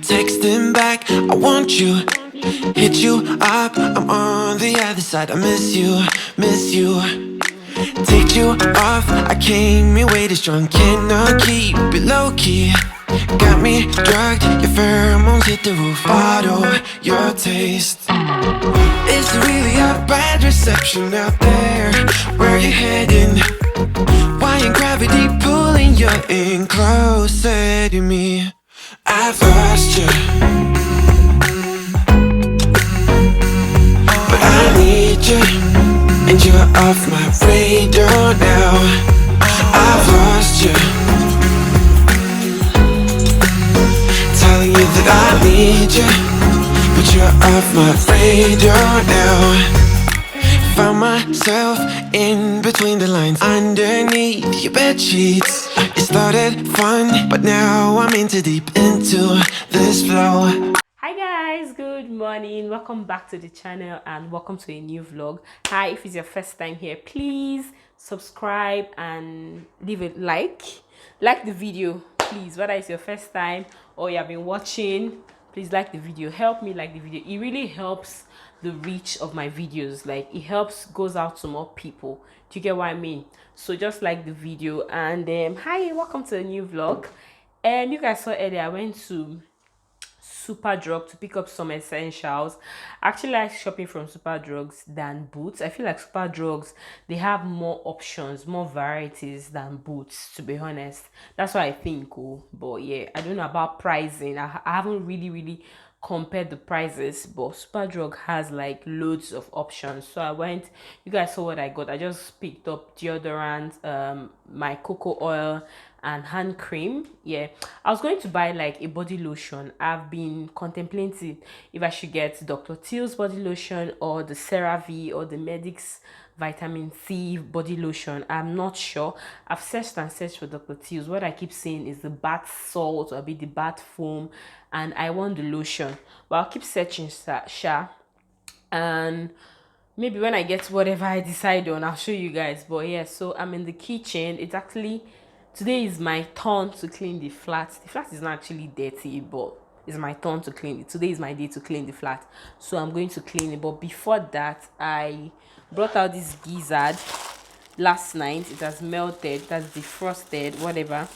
texting back, I want you. Hit you up, I'm on the other side. I miss you, miss you. Take you off, I came in way too strong. Cannot keep it low key. Got me drugged, your pheromones hit the roof. Bottle your taste. It's really a bad reception out there. Where you heading? Why ain't gravity pulling you in closer to me? I've lost you, but I need you, and you're off my radar now. I've lost you, telling you that I need you, but you're off my radar now. Found myself in between the lines, underneath your bed sheets. It started fun, but now I'm in too deep into this flow. Hi guys, good morning, welcome back to the channel and welcome to a new vlog. Hi, if it's your first time here, please subscribe and leave a like the video, please. Whether it's your first time or you have been watching, please like the video. Help me like the video. It really helps the reach of my videos. Like, it helps, goes out to more people. Do you get what I mean? So just like the video. And hi, welcome to a new vlog. And you guys saw earlier I went to Superdrug to pick up some essentials. I actually like shopping from Superdrugs than Boots. I feel like Superdrugs, they have more options, more varieties than Boots, to be honest. That's what I think. Oh, but yeah, I don't know about pricing. I haven't really compared the prices, but Superdrug has like loads of options. So I went, you guys saw what I got. I just picked up deodorant, my cocoa oil and hand cream. Yeah, I was going to buy like a body lotion. I've been contemplating if I should get Dr. Teal's body lotion or the CeraVe or the Medix vitamin C body lotion. I'm not sure. I've searched and searched for Dr. Teal's. What I keep saying is the bath salt or a bit the bath foam, and I want the lotion, but I'll keep searching, sha, and maybe when I get whatever I decide on, I'll show you guys. But yeah, so I'm in the kitchen. It's actually, today is my turn to clean the flat. The flat is not actually dirty, but it's my turn to clean it. Today is my day to clean the flat, so I'm going to clean it. But before that, I brought out this gizzard last night. It has melted, it has defrosted, whatever.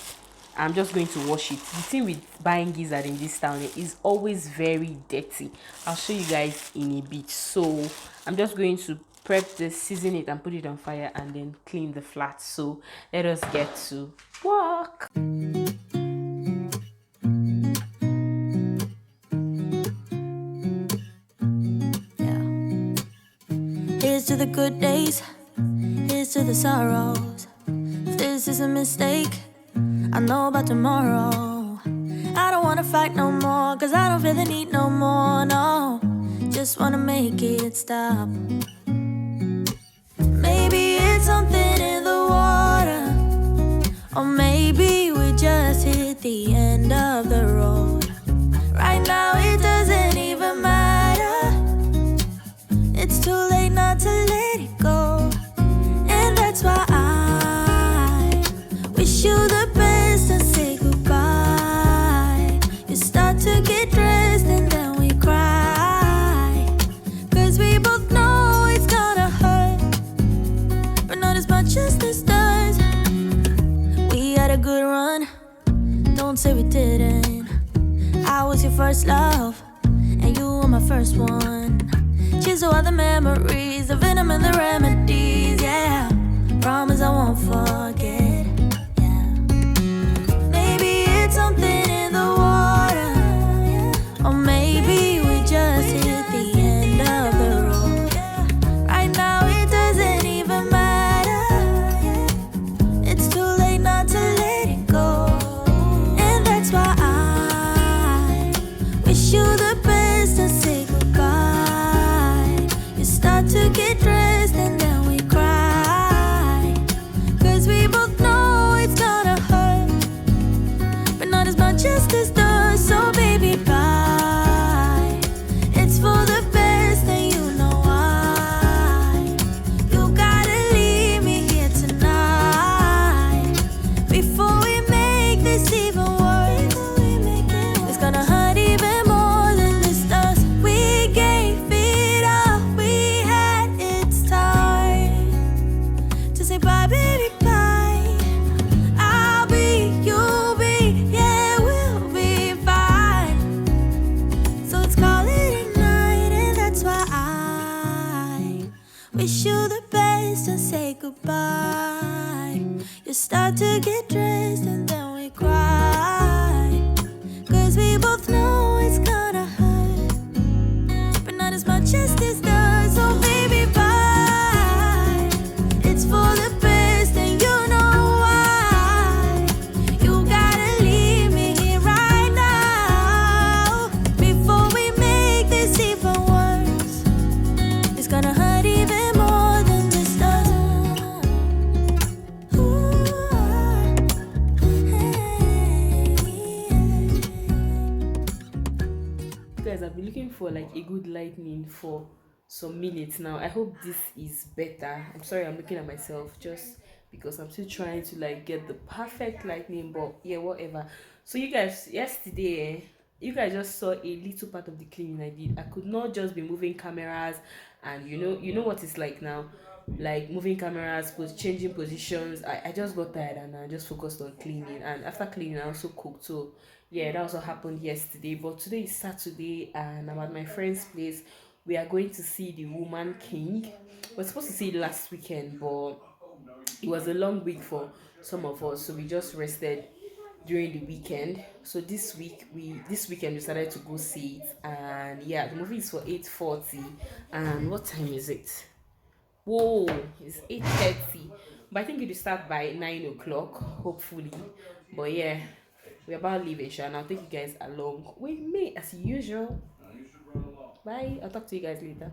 I'm just going to wash it. The thing with buying gizzard in this town is always very dirty. I'll show you guys in a bit. So I'm just going to prep this, season it and put it on fire and then clean the flat. So let us get to work. Here's to the good days, here's to the sorrows. If this is a mistake, I know about tomorrow. I don't wanna fight no more, cause I don't feel the need no more, no. Just wanna make it stop. Maybe it's something in the water, or maybe we just hit the end of the road. Right now it doesn't even matter. It's too late not to let it go. And that's why I wish you the best and say goodbye. You start to get dressed and then we cry, cause we both know it's gonna hurt, but not as much as this does. We had a good run, don't say we didn't. I was your first love, and you were my first one. Cheers to all the memories, the venom and the remedies, yeah. Promise I won't forget, yeah. Maybe it's something in the water, yeah. Or maybe we just hit the end of the road. Right now it doesn't even matter, yeah. It's too late not to let it go. And that's why I wish you the best and say goodbye. You start to get dressed and then we cry, cause we both know wish you the best and say goodbye. You start to get dressed and then we cry, 'cause we both know it's gonna hurt, but not as much as this does. So baby, bye. It's for the best and you know why. You gotta leave me here right now before we make this even worse. It's gonna hurt even more than this does. Guys, I've been looking for like a good lightning for some minutes now. I hope this is better. I'm sorry I'm looking at myself just because I'm still trying to like get the perfect lightning, but yeah, whatever. So you guys, yesterday you guys just saw a little part of the cleaning I did. I could not just be moving cameras, and you know what it's like now, like moving cameras, changing positions. I just got tired and I just focused on cleaning, and after cleaning I also cooked. So yeah, that also happened yesterday. But today is Saturday and I'm at my friend's place. We are going to see the Woman King. We're supposed to see it last weekend, but it was a long week for some of us, so we just rested during the weekend. So this weekend we decided to go see it, and yeah, the movie is for 8:40. And what time is it? Whoa, it's 8:30, but I think it will start by 9 o'clock, hopefully. But yeah, we're about leaving, sure, and I'll take you guys along with me as usual. Bye, I'll talk to you guys later.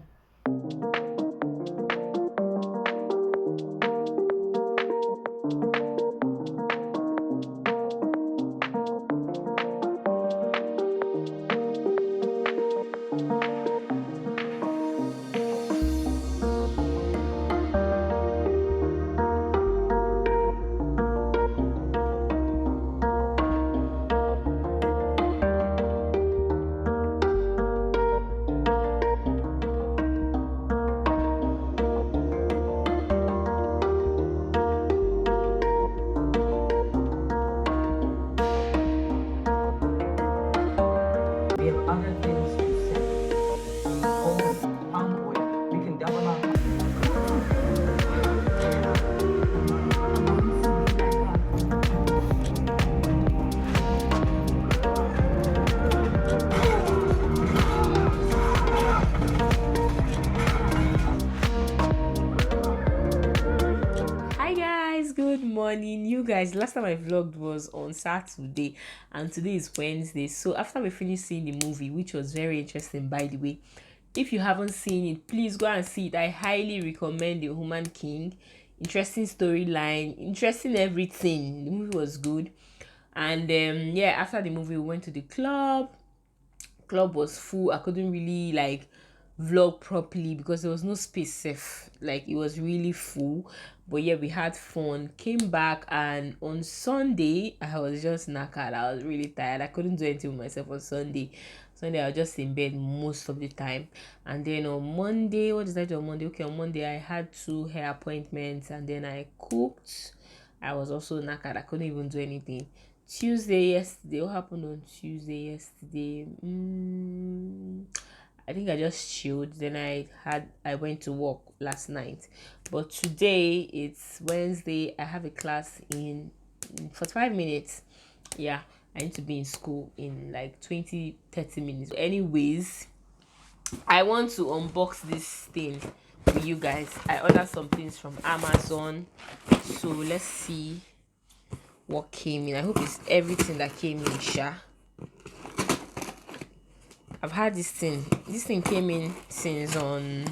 We have other things to say. Oil, palm oil, we can double up. Hi guys, good morning. You guys, last time I vlogged was on Saturday and today is Wednesday. So after we finished seeing the movie, which was very interesting by the way, if you haven't seen it, please go and see it. I highly recommend The Woman King. Interesting storyline, interesting everything. The movie was good. And yeah, after the movie we went to the club was full. I couldn't really like vlog properly because there was no space safe, like it was really full. But yeah, we had fun, came back, and on Sunday I was just knackered. I was really tired. I couldn't do anything with myself on Sunday. I was just in bed most of the time. And then on Monday, what did I do on Monday? Okay, on Monday I had 2 hair appointments and then I cooked. I was also knackered. I couldn't even do anything. Tuesday yesterday, what happened on Tuesday yesterday? I think I just chilled. Then I went to work last night. But today it's Wednesday. I have a class in 45 minutes. Yeah, I need to be in school in like 20-30 minutes. Anyways, I want to unbox this thing with you guys. I ordered some things from Amazon, so let's see what came in. I hope it's everything that came in, sha. I've had this thing came in since on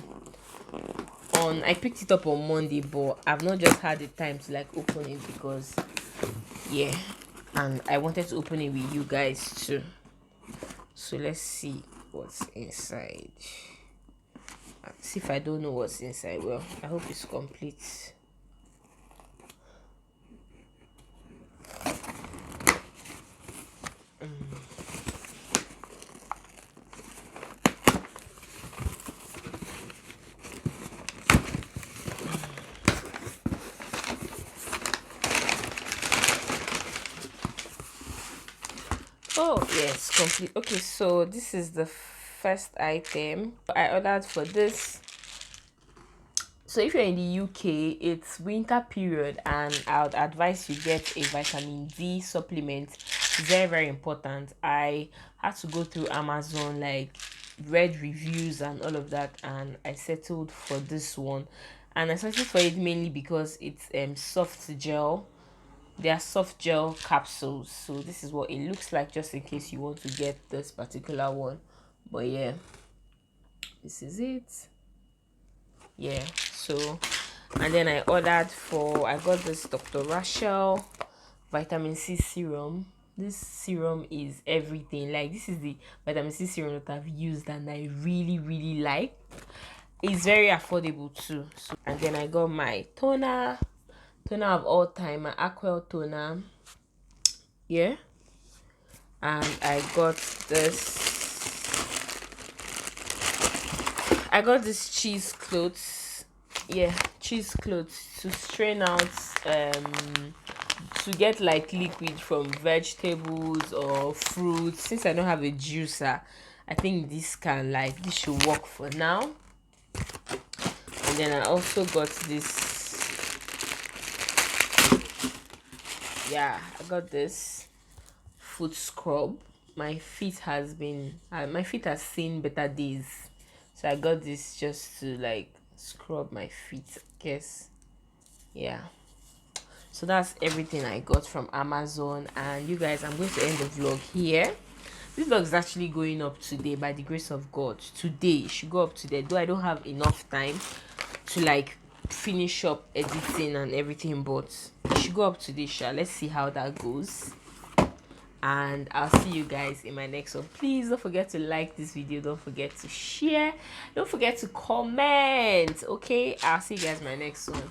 I picked it up on Monday, but I've not just had the time to like open it because yeah, and I wanted to open it with you guys too. So let's see what's inside. See if I don't know what's inside. Well, I hope it's complete. Oh yes, complete. Okay, so this is the first item I ordered for this So if you're in the UK, it's winter period, and I would advise you get a vitamin D supplement. Very, very important. I had to go through Amazon, like read reviews and all of that, and I settled for this one. And I settled for it mainly because it's soft gel. They are soft gel capsules. So this is what it looks like, just in case you want to get this particular one. But yeah, this is it. Yeah, so, and then I got this Dr. Rachel vitamin C serum. This serum is everything. Like, this is the vitamin C serum that I've used and I really, really like. It's very affordable too. So, and then I got my toner of all time, my Aqua toner. Yeah, and I got this cheesecloth. Yeah, cheesecloth to strain out to get like liquid from vegetables or fruits. Since I don't have a juicer, I think this should work for now. And then I also got this. Yeah, I got this foot scrub. My feet has seen better days, so I got this just to like scrub my feet, I guess. Yeah, so that's everything I got from Amazon. And you guys, I'm going to end the vlog here. This vlog is actually going up today by the grace of God. Today it should go up today, though I don't have enough time to like finish up editing and everything, but it should go up today. Let's see how that goes, and I'll see you guys in my next one. Please don't forget to like this video, don't forget to share, don't forget to comment. Okay, I'll see you guys in my next one.